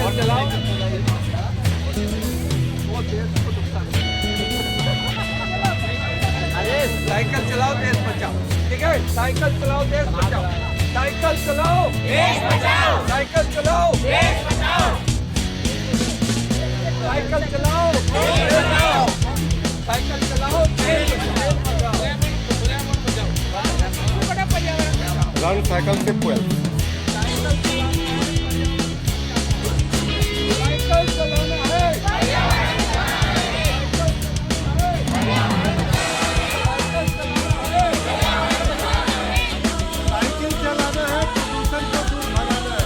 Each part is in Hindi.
और चलाओ। अरे साइकिल चलाओ देश बचाओ, ठीक है? साइकिल चलाओ देश बचाओ, साइकिल चलाओ देश बचाओ, साइकिल चलाओ देश बचाओ, साइकिल चलाओ देश बचाओ, साइकिल चलाओ देश बचाओ। Run cycle step well. Cycle चलाना है, साइकिल चलाना है, प्रदूषण को दूर भगाना है।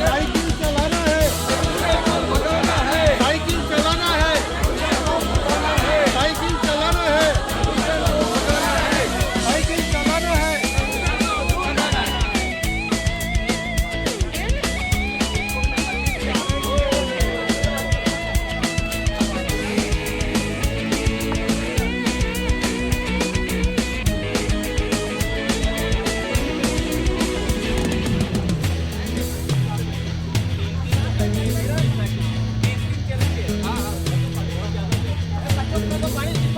साइकिल चलाना है, साइकिल चलाना है, साइकिल चलाना है, साइकिल चलाना है।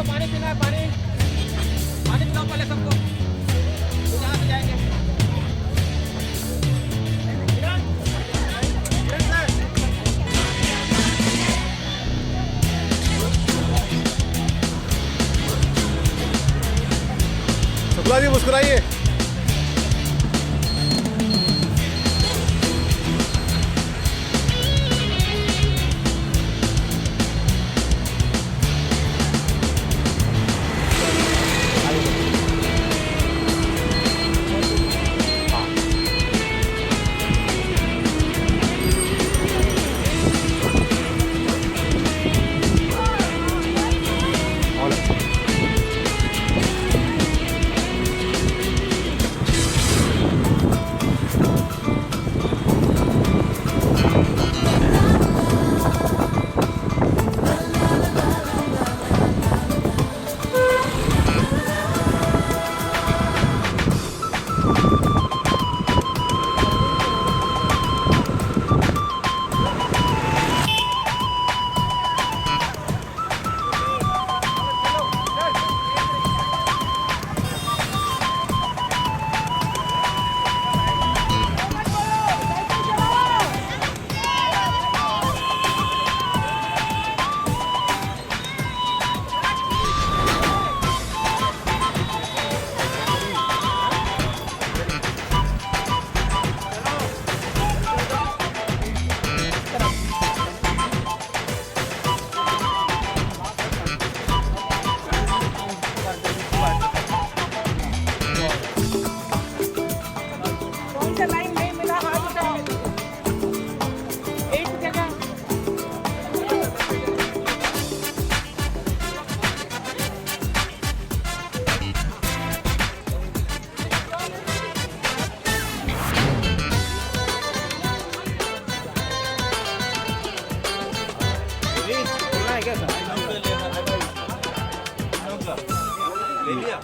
पानी पीना है, पानी पिलाओ पहले सबको, यहाँ से जाएंगे। शुक्ला जी मुस्कुराइए। लाइन नहीं मिला, हाथ उठाओ। एक जगह ले लिया।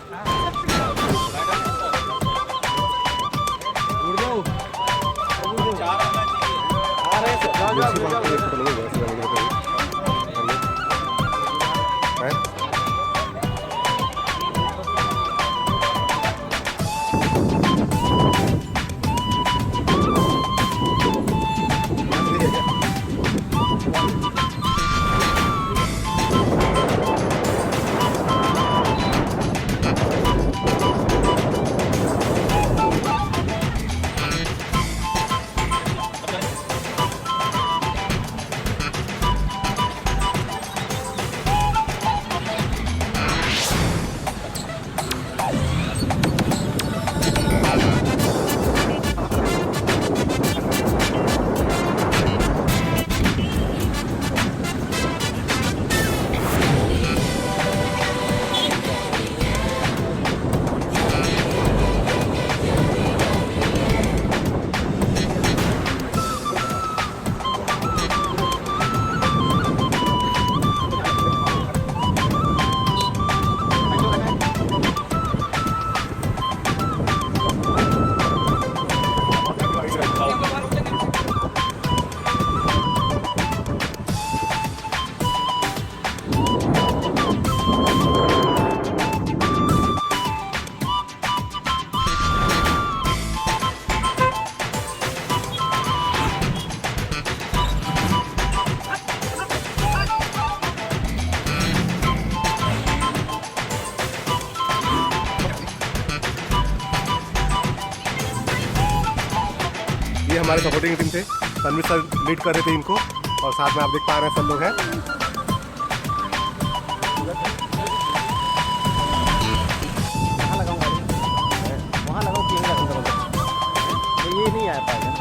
ये हमारे सपोर्टिंग टीम थे, तनवीर सर लीड कर रहे थे इनको, और साथ में आप देख पा रहे हैं सब लोग हैं। वहाँ लगाऊंगा, वहाँ लगाऊँ कि नहीं लगाऊंगा, तो ये नहीं आ पाएगा।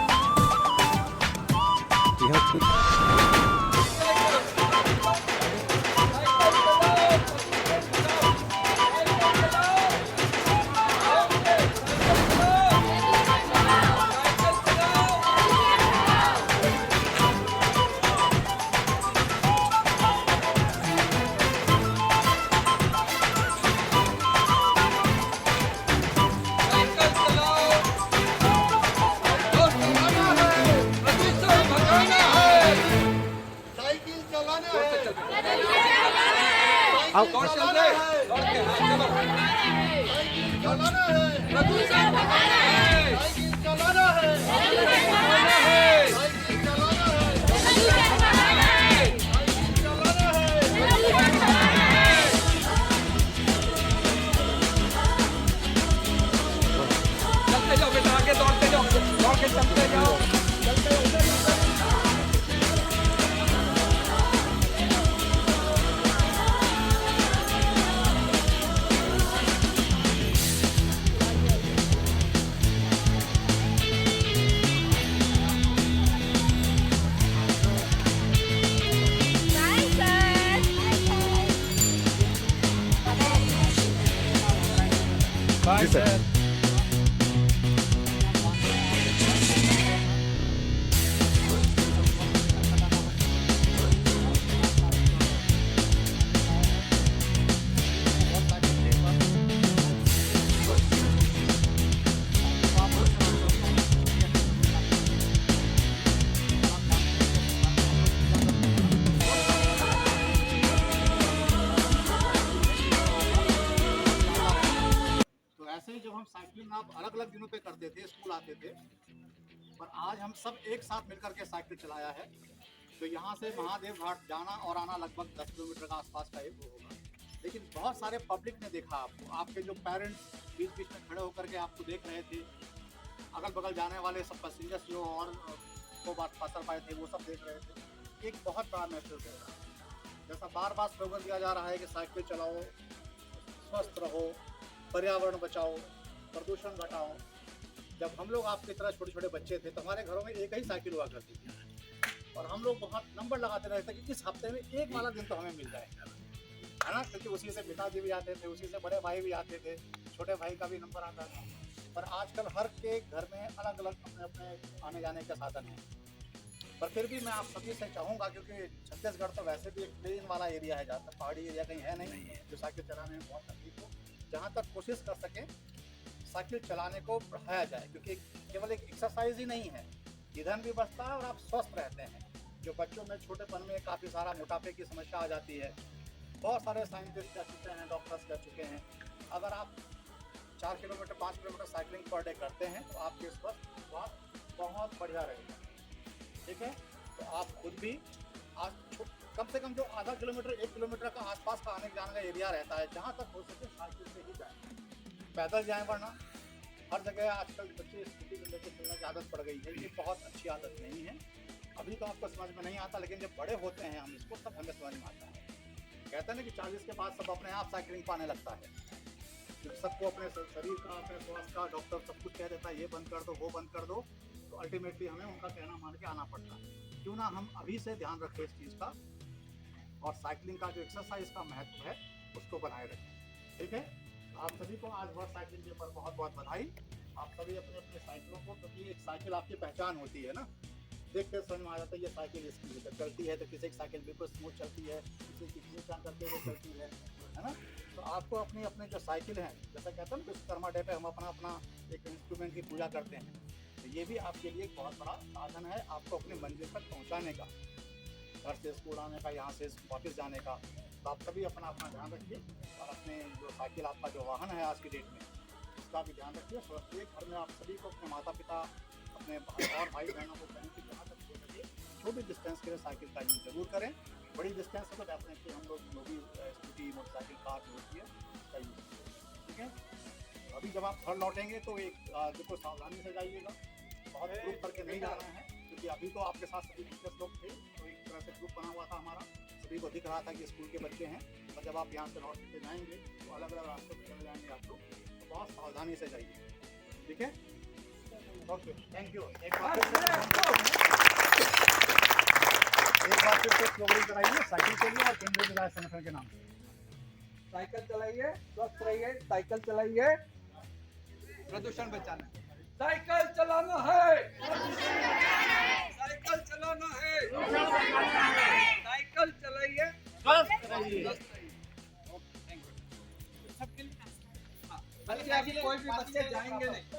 साइकिल चलाना है, दौड़ चल रहे दौड़ के हाँ, चलो साइकिल चलाना है, प्रदूषण भगाना है, साइकिल चलाना है, प्रदूषण भगाना है, साइकिल चलाना है, प्रदूषण भगाना है, साइकिल चलाना है। प्रदूषण भगाना है। चलते जाओ बेटा, आगे दौड़ते जाओ, दौड़ के चलते जाओ, चलते जाओ। जी सर। तो ऐसे ही जब हम साइकिलिंग आप अलग अलग दिनों पे करते थे, स्कूल आते थे, पर आज हम सब एक साथ मिलकर के साइकिल चलाया है। तो यहाँ से महादेव घाट जाना और आना लगभग 10 किलोमीटर का आसपास का एक वो होगा। लेकिन बहुत सारे पब्लिक ने देखा आपको, आपके जो पेरेंट्स बीच बीच में खड़े होकर के आपको देख रहे थे, अगल बगल जाने वाले सब पैसेंजर्स जो और को बात पासर पाए थे वो सब देख रहे थे। एक बहुत बड़ा मैसेज है, जैसा बार बार स्लोगन दिया जा रहा है कि साइकिल चलाओ, स्वस्थ रहो, पर्यावरण बचाओ, प्रदूषण घटाओ। जब हम लोग आपकी तरह छोटे छोटे बच्चे थे तो हमारे घरों में एक ही साइकिल हुआ करती थी, और हम लोग बहुत नंबर लगाते रहते कि इस हफ्ते में एक वाला दिन तो हमें मिल जाएगा, है ना, क्योंकि उसी से पिताजी भी आते थे, उसी से बड़े भाई भी आते थे, छोटे भाई का भी नंबर आता था। पर आजकल हर के घर में अलग अलग अपने अपने आने जाने के साधन हैं। पर फिर भी मैं आप सभी से चाहूँगा, क्योंकि छत्तीसगढ़ तो वैसे भी एक प्लेन वाला एरिया है, ज़्यादा पहाड़ी एरिया कहीं है नहीं जो साइकिल चलाने में बहुत तकलीफ हो। जहाँ तक कोशिश कर सकें साइकिल चलाने को बढ़ाया जाए, क्योंकि केवल एक एक्सरसाइज ही नहीं है, ईंधन भी बचता है और आप स्वस्थ रहते हैं। जो बच्चों में छोटेपन में काफ़ी सारा मोटापे की समस्या आ जाती है, बहुत सारे साइंटिस्ट कर चुके हैं, डॉक्टर्स कर चुके हैं। अगर आप 4 kilometre 5 kilometre cycling per day करते हैं तो आपके स्वास्थ्य बहुत बढ़िया रहेगा। ठीक है, तो आप खुद भी आज कम से कम जो आधा किलोमीटर 1 किलोमीटर का आसपास का आने जाने का एरिया रहता है, जहाँ तक हो सके साइकिल से ही जाएं, पैदल जाएं। वरना हर जगह आजकल बच्चे स्कूटी में लेकर चलने की आदत पड़ गई है, ये बहुत अच्छी आदत नहीं है। अभी तो आपको समझ में नहीं आता, लेकिन जब बड़े होते हैं हम इसको तब हमें समझ में आता है। कहते हैं ना कि 40 के बाद सब अपने आप साइकिलिंग पाने लगता है, जब सबको अपने शरीर का, अपने स्वास्थ्य का डॉक्टर सब कुछ कह देता है ये बंद कर दो, वो बंद कर दो, तो अल्टीमेटली हमें उनका कहना मान के आना पड़ता है। क्यों ना हम अभी से ध्यान रखें इस चीज़ का, और साइकिलिंग का जो एक्सरसाइज का महत्व है उसको बनाए रखें। ठीक है, आप सभी को आज वर्ल्ड साइकिलिंग डे पर बहुत बहुत बधाई। आप सभी अपने अपने साइकिलों को, क्योंकि एक साइकिल आपकी पहचान होती है ना, देख के समझ में आ जाता है ये साइकिल इसकी जब चलती है तो किसी की साइकिल बिल्कुल स्मूथ चलती है, किसी की स्मूथ करते हुए चलती है ना। तो आपको अपने अपने जो साइकिल हैं, जैसा कहते हैं ना विश्वकर्मा डे पे हम अपना अपना एक इंस्ट्रूमेंट की पूजा करते हैं, तो ये भी आपके लिए एक बहुत बड़ा साधन है आपको अपनी मंजिल तक पहुँचाने का, घर से स्कूल आने का, यहाँ से ऑफिस जाने का। तो आप सभी अपना अपना ध्यान रखिए, और अपने जो साइकिल आपका जो वाहन है आज की डेट में उसका भी ध्यान रखिए। सुरक्षित घर में आप सभी को, अपने माता पिता, अपने और भाई बहनों को कहें कि जहाँ तक हो सके छोटी डिस्टेंस के लिए साइकिल का यूज जरूर करें। बड़ी डिस्टेंस है तो डेफिनेटली हम लोग जो भी स्कूटी, मोटरसाइकिल, कार जो होती है उसका यूज करें। ठीक है, अभी जब आप घर लौटेंगे तो एक देखो सावधानी से जाइएगा, बहुत ग्रुप करके से नहीं जाना है, क्योंकि अभी तो आपके साथ सभी टीचर्स लोग थे, तो एक तरह से ग्रुप बना हुआ था हमारा, सभी को दिख रहा था कि स्कूल के बच्चे हैं। और जब आप यहाँ से लौट के जाएंगे तो अलग अलग रास्तों पर चले जाएंगे आप लोग, तो बहुत सावधानी से जाइए, ठीक है? Okay, thank you. एक बार फिर से स्लोगन कराइए, साइकिल चलिए और केंद्रीय विद्यालय संगठन के नाम से। साइकिल चलाइए, स्वस्थ रहिए, साइकिल चलाइए, प्रदूषण बचाना। साइकिल चलाना है, साइकिल चलाना है, साइकिल चलाइए, स्वस्थ रहिए। Thank you. बच्चे अभी कोई भी बच्चे जाएंगे नहीं।